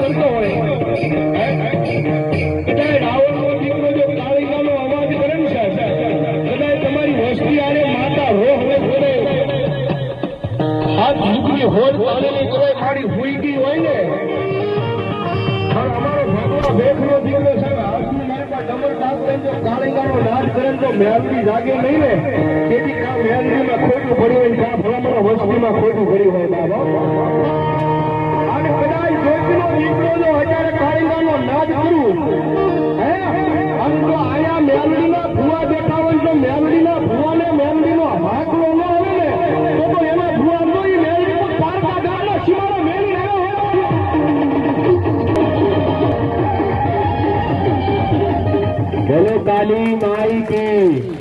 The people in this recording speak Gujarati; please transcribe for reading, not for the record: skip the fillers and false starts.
સાંભળતો હોય કદાચ રાવણનો દીકરો જો કાળિકાનો અવાજ કરે ને સાહેબ, કદાચ તમારી વસ્તી આને માતા રોહ હોય બોલે હાથ ઝૂકની હોડ પાડેલી કદાચ મારી હુઈ ગઈ હોય ને, પણ અમારો ભગવા ભેખનો દીકરો સાહેબ હાથની મારી પાસે ડબલ ડાક કરીને જો કાળિકાનો નાદ કરે તો મેલડી જાગે નહીં ને, તેથી કા મેલડીમાં ખોટું પડ્યું હોય કા ભલામણ વસ્તીમાં ખોટું પડ્યું હોય બાબા. અને કદાચ જોશીનો દીકરો જો અત્યારે કાળિકાનો નાદ કરું હે અને જો આયા મેલડીના ભુવા બેઠા હોય તો મેલડીના ભુવાને મેલડીનો હાકલો ન આવે ને તો એના ભુવા જોઈ મેલડી પર પારકા ગામના સીમાડો મેલી આવ્યો હોય. ચલો કાલી માઈ કી